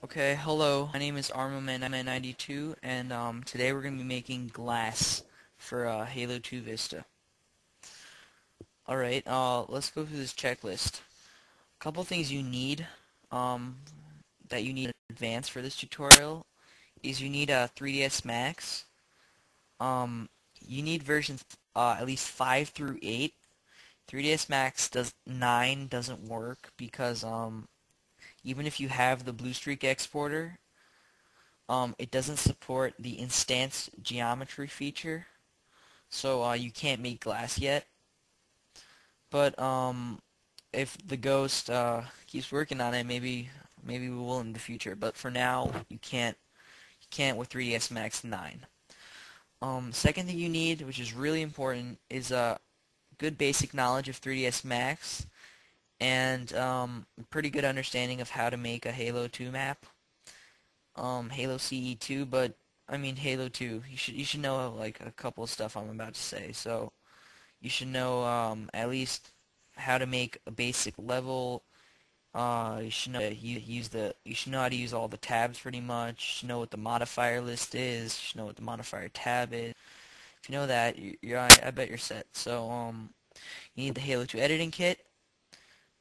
Okay, hello. My name is ArmoMan92, and today we're going to be making glass for Halo 2 Vista. Alright, let's go through this checklist. A couple things you need um, that you need in advance for this tutorial is you need a 3ds Max. Um, you need versions at least 5 through 8. 3ds Max 9 doesn't work because even if you have the Bluestreak exporter, it doesn't support the instance geometry feature, so you can't make glass yet. But if the Ghost keeps working on it, maybe we will in the future. But for now, you can't with 3ds Max 9. Second thing you need, which is really important, is a good basic knowledge of 3ds Max and a pretty good understanding of how to make a Halo 2 map. Halo CE2, but I mean Halo 2. You should know like a couple of stuff I'm about to say. So you should know at least how to make a basic level. You should know you should know how to use all the tabs pretty much. You should know what the modifier list is. You should know what the modifier tab is. If you know that, I bet you're set. So you need the Halo 2 editing kit.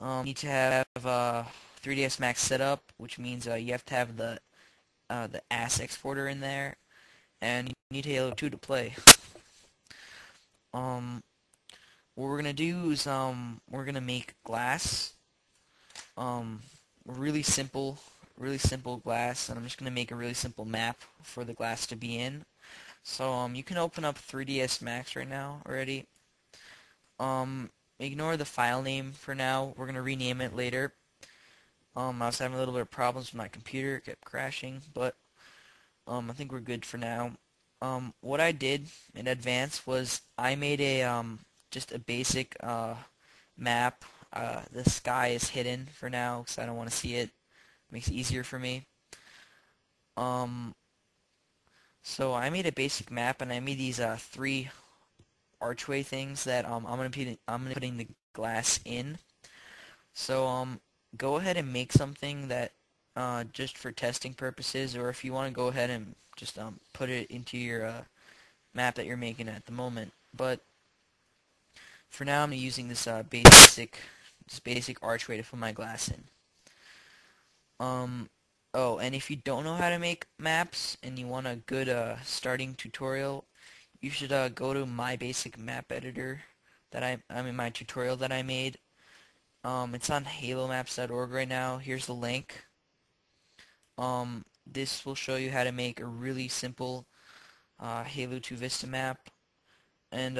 You need to have 3ds Max set up, which means you have to have the AS exporter in there, and you need Halo 2 to play. Um, what we're gonna do is we're gonna make glass. Um, really simple glass, and I'm just gonna make a really simple map for the glass to be in. So you can open up 3ds Max right now already. Ignore the file name for now. We're gonna rename it later. I was having a little bit of problems with my computer, it kept crashing, but I think we're good for now. What I did in advance was I made a just a basic map. The sky is hidden for now because I don't want to see it. Makes it easier for me. Um, so I made a basic map and I made these three archway things that I'm gonna be putting the glass in. So go ahead and make something that just for testing purposes, or if you want to go ahead and just put it into your map that you're making at the moment. But for now, I'm using this basic archway to put my glass in. Oh, and if you don't know how to make maps and you want a good starting tutorial, you should go to my basic map editor that I mean my tutorial that I made. It's on halomaps.org right now. Here's the link. This will show you how to make a really simple Halo 2 Vista map, and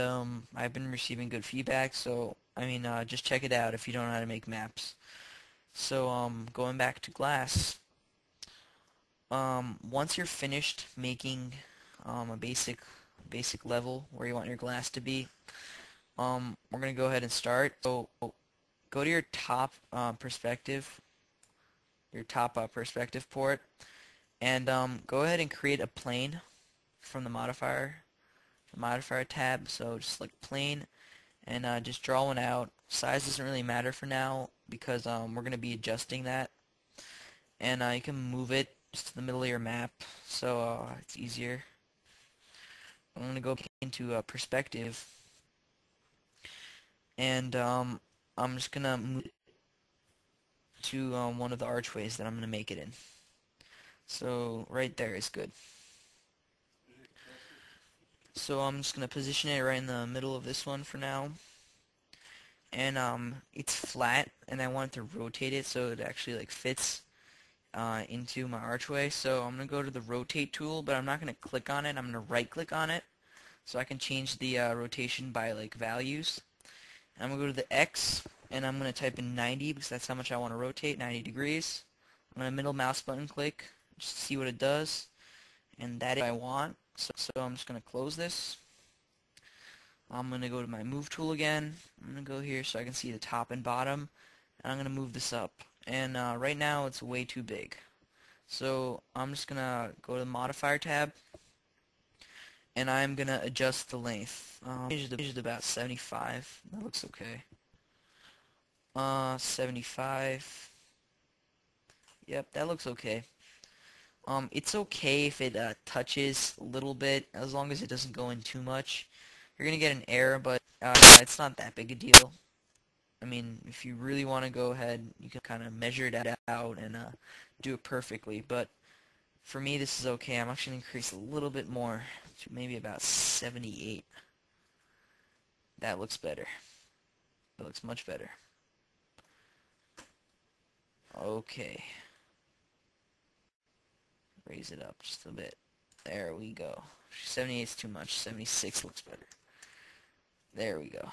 I've been receiving good feedback, so I mean just check it out if you don't know how to make maps. So going back to glass, once you're finished making a basic level where you want your glass to be, we're gonna go ahead and start. So go to your top perspective port, and go ahead and create a plane from the modifier tab. So just select plane and just draw one out. Size doesn't really matter for now because we're going to be adjusting that. And you can move it just to the middle of your map so it's easier. I'm going to go into perspective, and I'm just going to move it to one of the archways that I'm going to make it in. So right there is good. So I'm just going to position it right in the middle of this one for now. And it's flat, and I want to rotate it so it actually like fits into my archway. So I'm going to go to the rotate tool, but I'm not going to click on it. I'm going to right click on it so I can change the rotation by like values. And I'm going to go to the X, and I'm going to type in 90 because that's how much I want to rotate, 90 degrees. I'm going to middle mouse button click just to see what it does, and that is what I want. So I'm just going to close this. I'm going to go to my move tool again. I'm going to go here so I can see the top and bottom, and I'm going to move this up. And right now it's way too big. So I'm just going to go to the modifier tab, and I'm going to adjust the length. Change it to about 75. That looks okay. 75. Yep, that looks okay. It's okay if it touches a little bit, as long as it doesn't go in too much. You're gonna get an error, but it's not that big a deal. I mean, if you really want to go ahead, you can kind of measure it out and do it perfectly. But for me, this is okay. I'm actually going to increase a little bit more to maybe about 78. That looks better. That looks much better. Okay. Raise it up just a bit. There we go. 78 is too much. 76 looks better. There we go.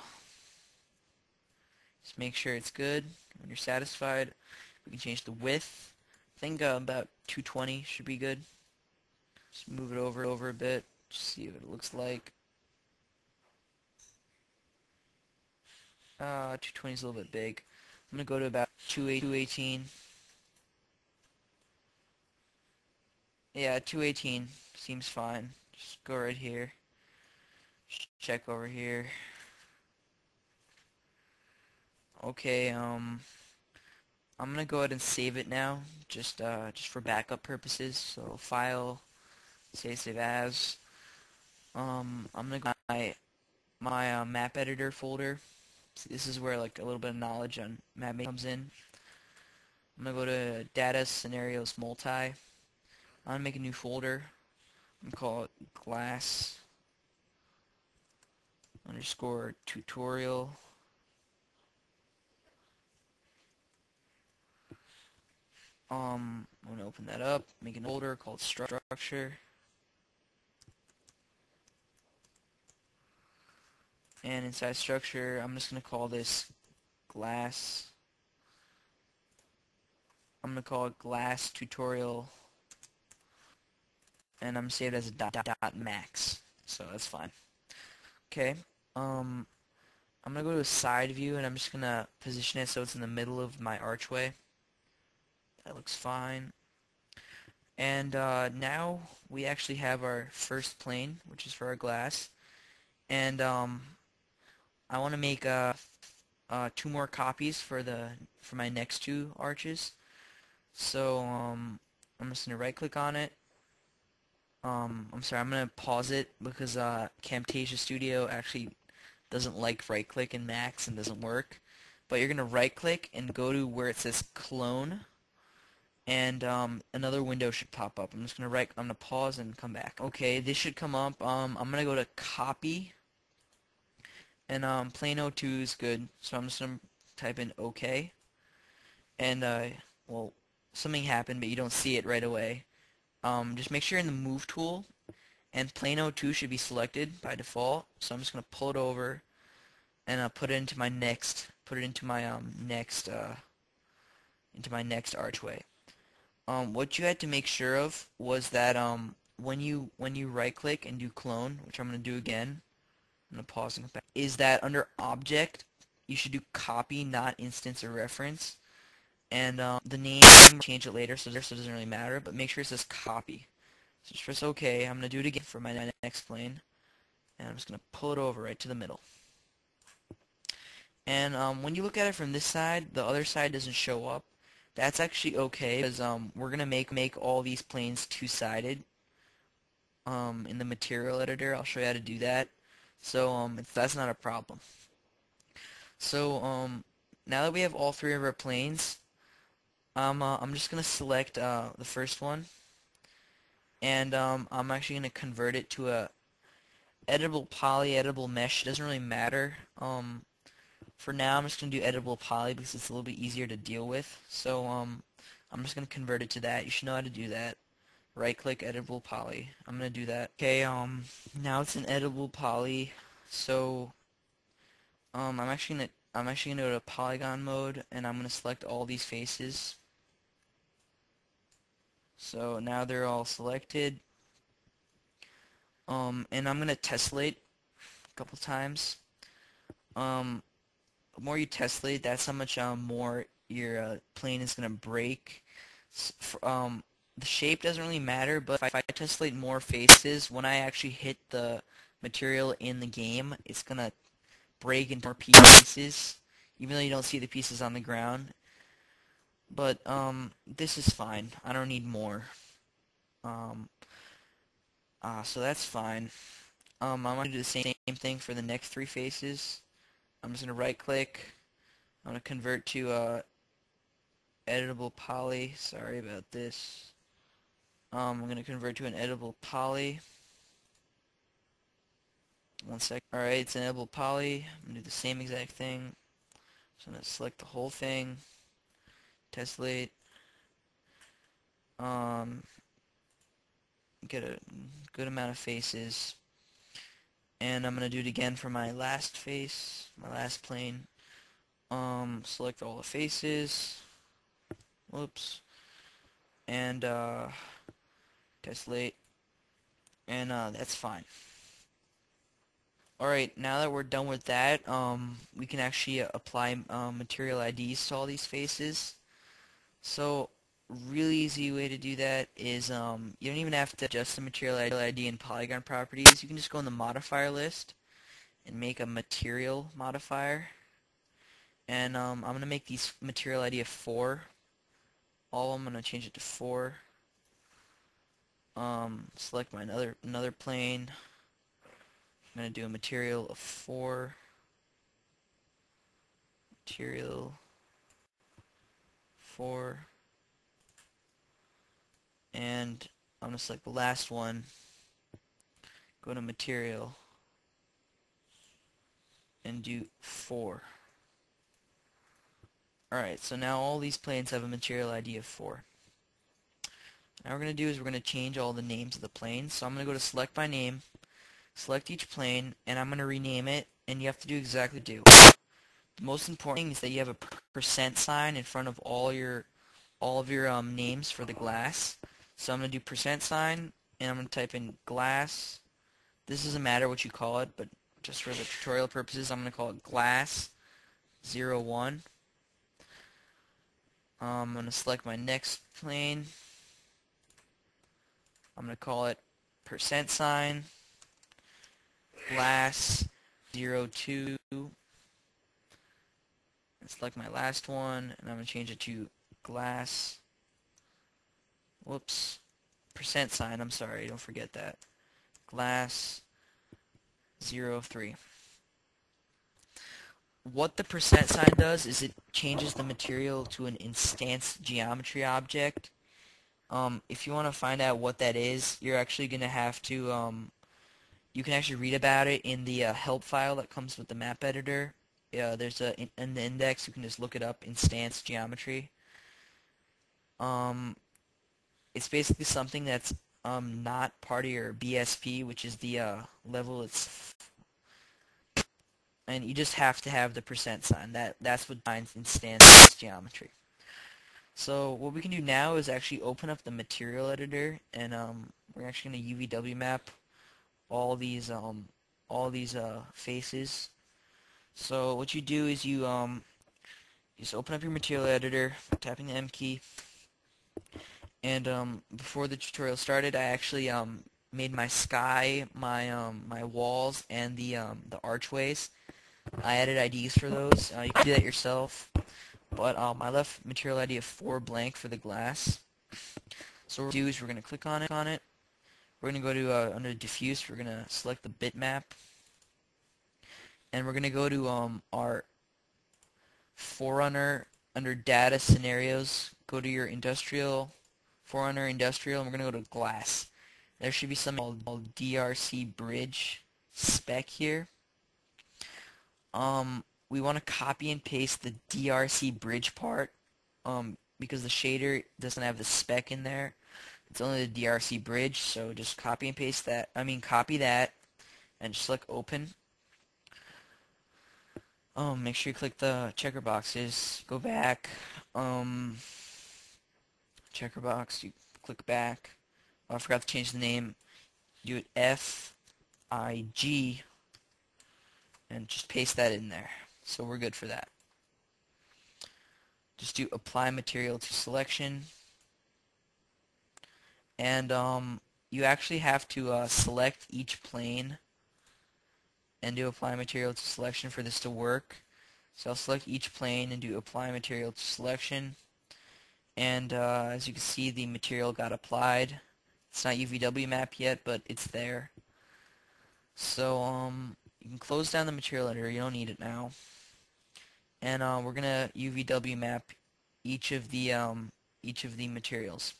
Just make sure it's good. When you're satisfied, we can change the width. I think about 220 should be good. Just move it over a bit. Just see what it looks like. 220 is a little bit big. I'm gonna go to about 218. Yeah, 218 seems fine. Just go right here. Check over here. Okay, I'm gonna go ahead and save it now, just for backup purposes. So file, save as. I'm gonna go to my map editor folder. So this is where like a little bit of knowledge on map making comes in. I'm gonna go to data scenarios multi. I'm gonna make a new folder. I'm gonna call it glass underscore tutorial. I'm gonna open that up, make a folder called structure, and inside structure, I'm just gonna call this glass. I'm gonna call it glass tutorial, and I'm gonna save it as a dot max. So that's fine. Okay. I'm gonna go to a side view, and I'm just gonna position it so it's in the middle of my archway. That looks fine. And now we actually have our first plane, which is for our glass. And I want to make 2 more copies for my next 2 arches. So I'm just gonna right click on it. I'm sorry, I'm gonna pause it because Camtasia Studio actually doesn't like right click in Macs and doesn't work. But you're gonna right click and go to where it says clone, and another window should pop up. I'm gonna pause and come back. Okay, this should come up. I'm gonna go to copy, and Plano 2 is good, so I'm just gonna type in OK, and well, something happened, but you don't see it right away. Just make sure you're in the move tool, and Plano 2 should be selected by default. So I'm just gonna pull it over and put it into my next archway. What you had to make sure of was that when you right click and do clone, which I'm gonna do again, I'm gonna pause and come back, is that under object you should do copy, not instance or reference, and the name, change it later, so it doesn't really matter, but make sure it says copy. So just press OK. I'm gonna do it again for my next plane, and I'm just gonna pull it over right to the middle. And when you look at it from this side, the other side doesn't show up. That's actually okay, because we're gonna make all these planes two-sided. In the material editor, I'll show you how to do that. So that's not a problem. So now that we have all 3 of our planes, I'm just gonna select the first one, and I'm actually gonna convert it to a editable poly, editable mesh. It doesn't really matter. For now, I'm just gonna do editable poly because it's a little bit easier to deal with. So I'm just gonna convert it to that. You should know how to do that. Right click editable poly. I'm gonna do that. Okay, now it's an editable poly. So I'm actually gonna go to polygon mode, and I'm gonna select all these faces. So now they're all selected. And I'm gonna tessellate a couple times. The more you tessellate, that's how much more your plane is gonna break. The shape doesn't really matter, but if I tessellate more faces, when I actually hit the material in the game, it's gonna break into more pieces, even though you don't see the pieces on the ground. But this is fine. I don't need more. Um, so that's fine. I'm going to do the same thing for the next three faces. I'm just going to right click. I'm going to convert to editable poly. Sorry about this. I'm going to convert to an editable poly. One sec. Alright, it's an editable poly. I'm going to do the same exact thing. So I'm going to select the whole thing. Tessellate. Get a good amount of faces. And I'm going to do it again for my last face, my last plane. Select all the faces. Whoops. And tessellate. And that's fine. Alright, now that we're done with that, we can actually apply material IDs to all these faces. So, really easy way to do that is you don't even have to adjust the material ID and polygon properties. You can just go in the modifier list and make a material modifier. And I'm going to make these material ID of 4. All I'm going to change it to 4. Select my another plane. I'm going to do a material of 4. Material 4. And I'm going to select the last one. Go to material and do 4. Alright, so now all these planes have a material ID of 4. Now what we're going to do is we're going to change all the names of the planes. So I'm going to go to select by name, select each plane, and I'm going to rename it, and you have to do exactly what I do. The most important thing is that you have a percent sign in front of all of your names for the glass. So I'm going to do percent sign, and I'm going to type in glass. This doesn't matter what you call it, but just for the tutorial purposes, I'm going to call it glass 01. I'm going to select my next plane. I'm going to call it percent sign glass 02. And select my last one, and I'm going to change it to glass, whoops, percent sign, I'm sorry, don't forget that, glass 03. What the percent sign does is it changes the material to an instance geometry object. If you want to find out what that is, you're actually going to have to, you can actually read about it in the help file that comes with the map editor. There's in the index, you can just look it up, instance geometry. It's basically something that's not part of your BSP, which is the level it's, and you just have to have the percent sign. That's what defines instance geometry. So what we can do now is actually open up the material editor, and we're actually going to UVW map all these faces. So what you do is you just open up your material editor, tapping the M key, and before the tutorial started, I actually made my sky, my walls, and the archways. I added IDs for those. You can do that yourself. But I left material ID of 4 blank for the glass. So what we're going to do is we're going to click on it. We're going to go to under diffuse. We're going to select the bitmap, and we're going to go to our Forerunner under data scenarios. Go to your industrial, Forerunner industrial, and we're going to go to glass. There should be something called DRC bridge spec here. We want to copy and paste the DRC bridge part because the shader doesn't have the spec in there. It's only the DRC bridge, so just copy and paste that. Copy that and just click open. Make sure you click the checker boxes. Go back. Checker box. You click back. Oh, I forgot to change the name. Do it FIG and just paste that in there. So we're good for that. Just do apply material to selection, and you actually have to select each plane and do apply material to selection for this to work. So I'll select each plane and do apply material to selection, and as you can see, the material got applied. It's not UVW map yet, but it's there. So you can close down the material editor. You don't need it now. And we're gonna UVW map each of the materials.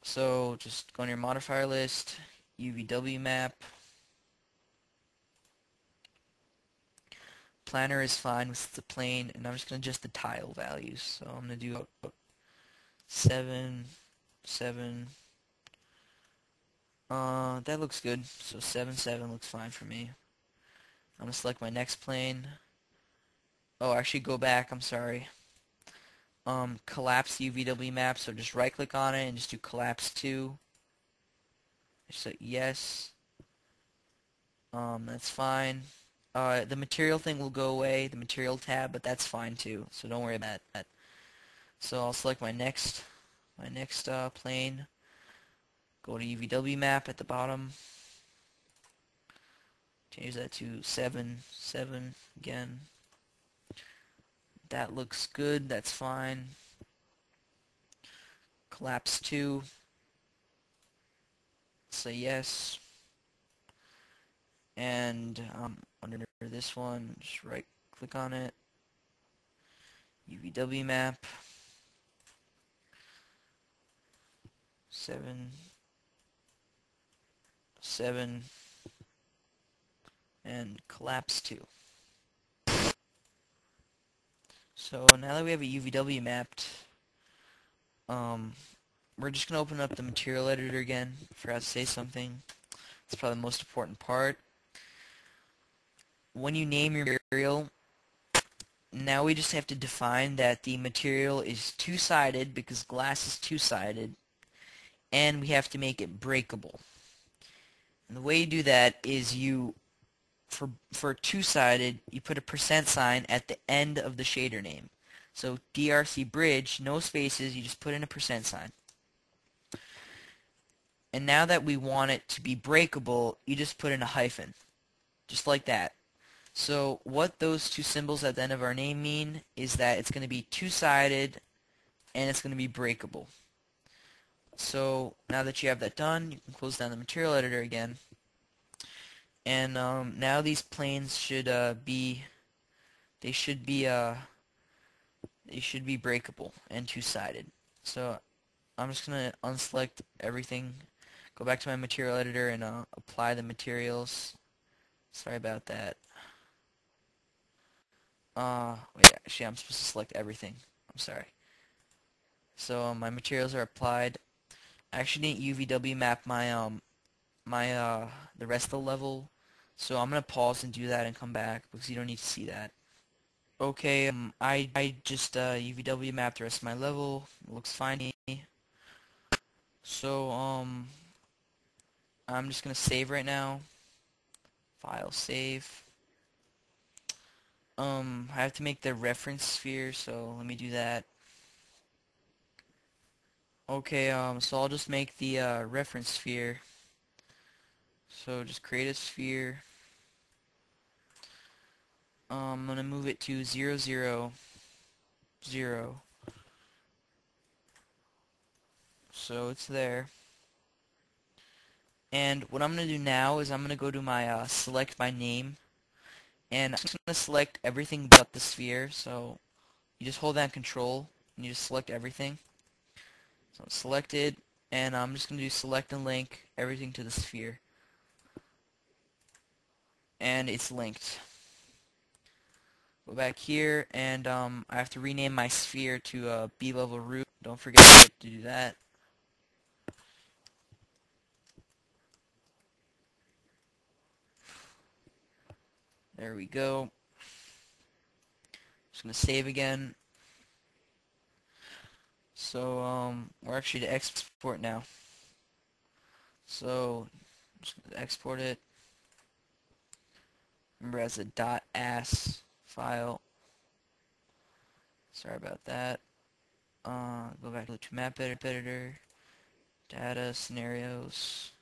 So just go on your modifier list, UVW map. Planner is fine with the plane, and I'm just gonna adjust the tile values. So I'm gonna do 7, 7. That looks good. So 7, 7 looks fine for me. I'm gonna select my next plane. Oh, actually go back. I'm sorry. Collapse UVW map. So just right click on it and just do collapse to. So yes. That's fine. The material thing will go away, the material tab, but that's fine too. So don't worry about that. So I'll select my next plane. Go to UVW map at the bottom. Change that to 7, 7 again. That looks good. That's fine. Collapse to. Say yes. And under this one, just right click on it. UVW map. 7, 7, and collapse to. So now that we have a UVW mapped, we're just going to open up the material editor again. I forgot to say something. It's probably the most important part. When you name your material, now we just have to define that the material is two-sided because glass is two-sided, and we have to make it breakable. And the way you do that is for two-sided, you put a % at the end of the shader name. So DRC bridge, no spaces, you just put in a %. And now that we want it to be breakable, you just put in a hyphen. Just like that. So what those two symbols at the end of our name mean is that it's going to be two-sided and it's going to be breakable. So now that you have that done, you can close down the material editor again. And now these planes should be breakable and two-sided. So I'm just going to unselect everything, go back to my material editor and apply the materials. Sorry about that. Wait, actually I'm supposed to select everything. I'm sorry. So my materials are applied. I actually didn't UVW map my the rest of the level, so I'm gonna pause and do that and come back because you don't need to see that. Okay, I just UVW mapped the rest of my level. It looks fine to me. So I'm just gonna save right now. File save. I have to make the reference sphere, so let me do that. Okay, so I'll just make the reference sphere. So just create a sphere. I'm gonna move it to 0, 0, 0. So it's there. And what I'm gonna do now is I'm gonna go to my select by name, and I'm just gonna select everything but the sphere. So you just hold down Control and you just select everything. So it's selected, and I'm just gonna do select and link everything to the sphere, and it's linked. Go back here, and I have to rename my sphere to B-level root. Don't forget to do that. There we go. Just gonna save again. So we're actually to export now. So I'm just gonna export it. Remember, as a .as file. Sorry about that. Go back to map editor, data, scenarios,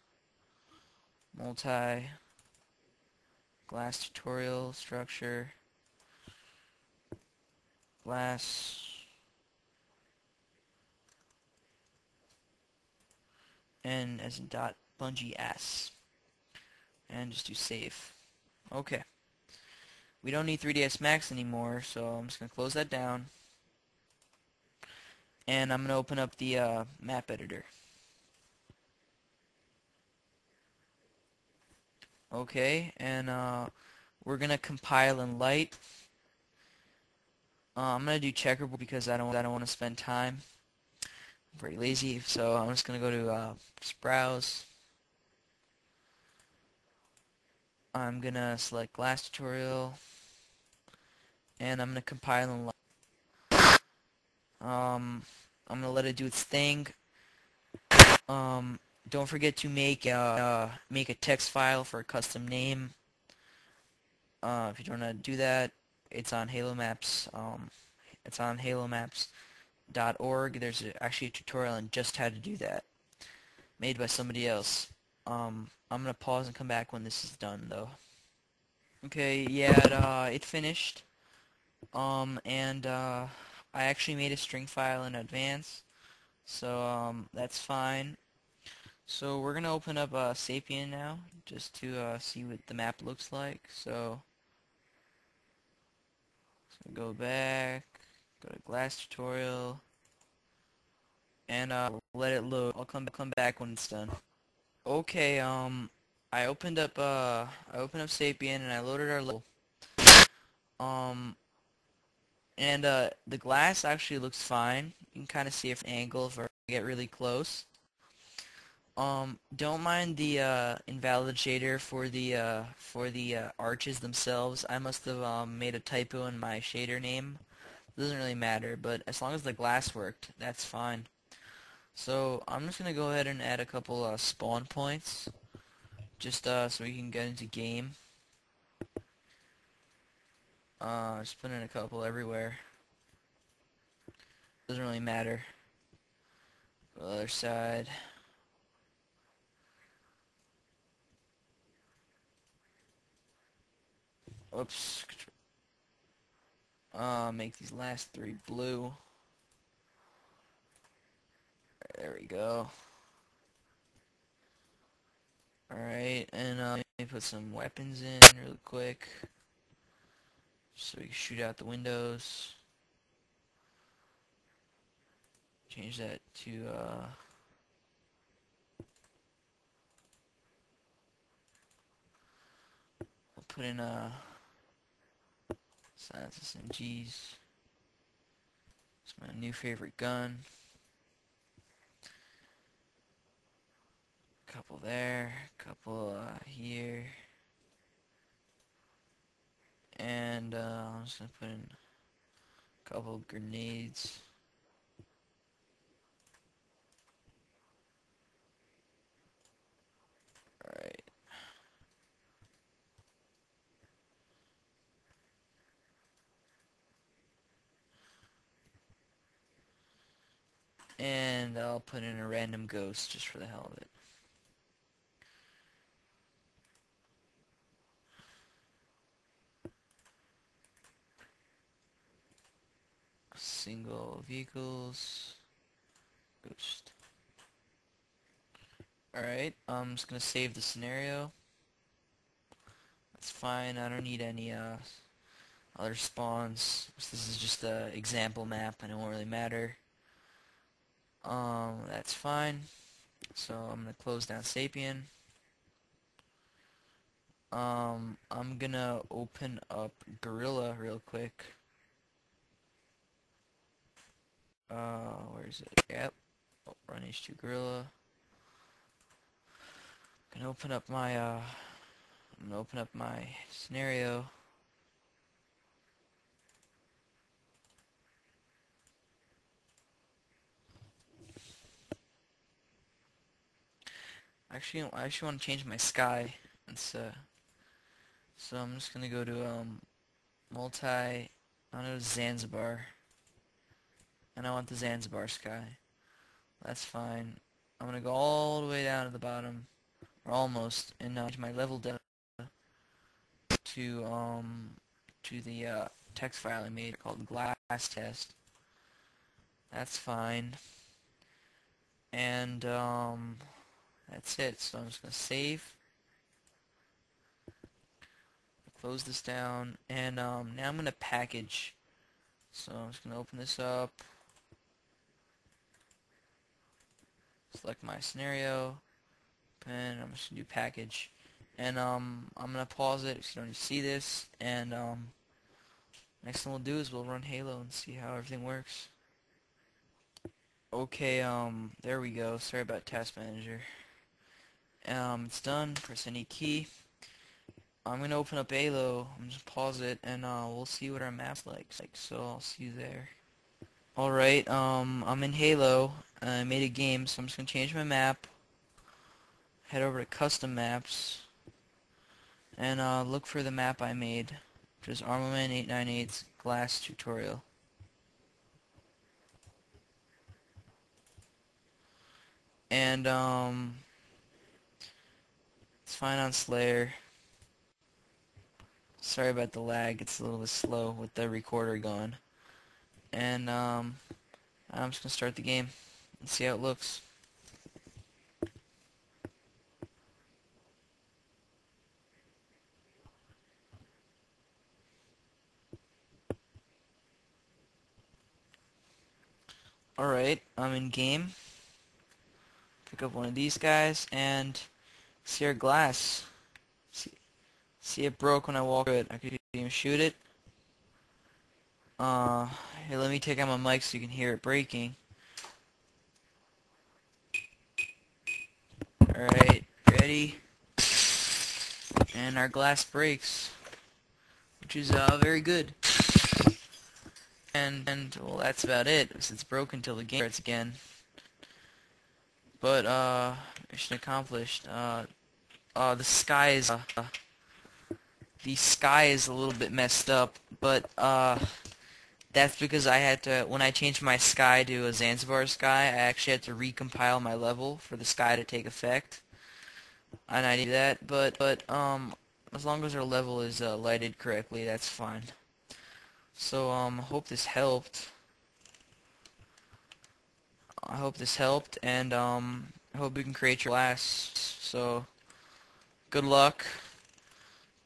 multi, glass tutorial, structure, glass, and as in .bungees, and just do save. Okay, we don't need 3ds Max anymore, so I'm just gonna close that down, and I'm gonna open up the map editor. Okay, and we're gonna compile in Light. I'm gonna do checkerboard because I don't want to spend time. I'm very lazy, so I'm just gonna go to just browse. I'm gonna select Glass Tutorial, and I'm gonna compile in Light. I'm gonna let it do its thing. Don't forget to make a text file for a custom name. If you don't know how to do that, it's on Halo Maps. It's on halomaps.org. There's actually a tutorial on just how to do that, made by somebody else. I'm gonna pause and come back when this is done, though. Okay, yeah, it finished. And I actually made a string file in advance, so that's fine. So we're gonna open up Sapien now, just to see what the map looks like. So go back, go to Glass Tutorial, and let it load. I'll come back when it's done. Okay, I opened up Sapien and I loaded our level. Um, and the glass actually looks fine. You can kind of see it from an angle if I get really close. Don't mind the invalid shader for the arches themselves. I must have made a typo in my shader name. Doesn't really matter, but as long as the glass worked, that's fine. So I'm just gonna go ahead and add a couple spawn points, just so we can get into game. Just put in a couple everywhere. Doesn't really matter. The other side. Oops. Make these last three blue. There we go. Alright, and let me put some weapons in really quick, so we can shoot out the windows. Change that to, I'll put in, Silence SMGs. It's my new favorite gun. Couple there, couple, here. And, I'm just gonna put in a couple grenades. Alright. And I'll put in a random ghost just for the hell of it. Single vehicles. Ghost. Alright, I'm just gonna save the scenario. That's fine, I don't need any other spawns. This is just an example map and it won't really matter. That's fine. So I'm gonna close down Sapien. I'm gonna open up Gorilla real quick. Where is it? Yep. Oh, run H2 Gorilla. Gonna open up my I'm gonna open up my scenario. Actually, I actually want to change my sky. It's so I'm just gonna go to multi. I know Zanzibar, and I want the Zanzibar sky. That's fine. I'm gonna go all the way down to the bottom, or almost, and change my level data to the text file I made called glass test. That's fine. And That's it. So I'm just gonna save, close this down, and now I'm gonna package. So I'm just gonna open this up, select my scenario, and I'm just gonna do package. And I'm gonna pause it so you don't see this, and next thing we'll do is we'll run Halo and see how everything works. Okay, there we go. Sorry about Task Manager. It's done. Press any key. I'm gonna open up Halo. I'm just pause it, and we'll see what our map's like. So I'll see you there. All right. I'm in Halo. I made a game, so I'm just gonna change my map. Head over to Custom Maps, and look for the map I made, which is Armoman 898's Glass Tutorial. And it's fine on Slayer. Sorry about the lag, it's a little bit slow with the recorder going. And I'm just gonna start the game and see how it looks. Alright, I'm in game. Pick up one of these guys and see our glass. See it broke when I walked through it. I could even shoot it. Here, let me take out my mic so you can hear it breaking. Alright, ready? And our glass breaks, which is very good. And well, that's about it. It's broken until the game starts again. But mission accomplished. The sky is a little bit messed up, but that's because I had to, when I changed my sky to a Zanzibar sky, I actually had to recompile my level for the sky to take effect, and I did that. But as long as our level is lighted correctly, that's fine. So hope this helped. I hope this helped, and I hope you can create your glass. So good luck.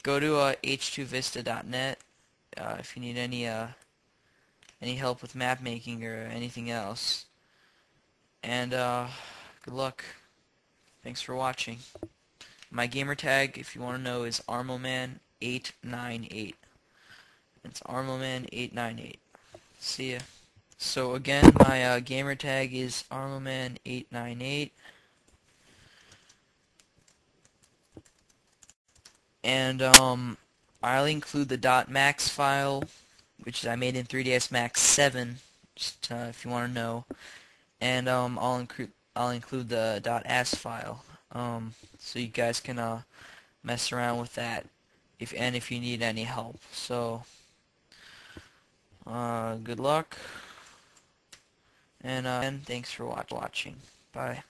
Go to h2vista.net if you need any help with map making or anything else. And good luck. Thanks for watching. My gamer tag, if you want to know, is Armoman898. It's Armoman898. See ya. So again, my gamer tag is Armoman898. And I'll include the .max file, which I made in 3ds Max 7, just if you want to know. And I'll include the .as file, so you guys can mess around with that if you need any help. So good luck, and thanks for watching. Bye.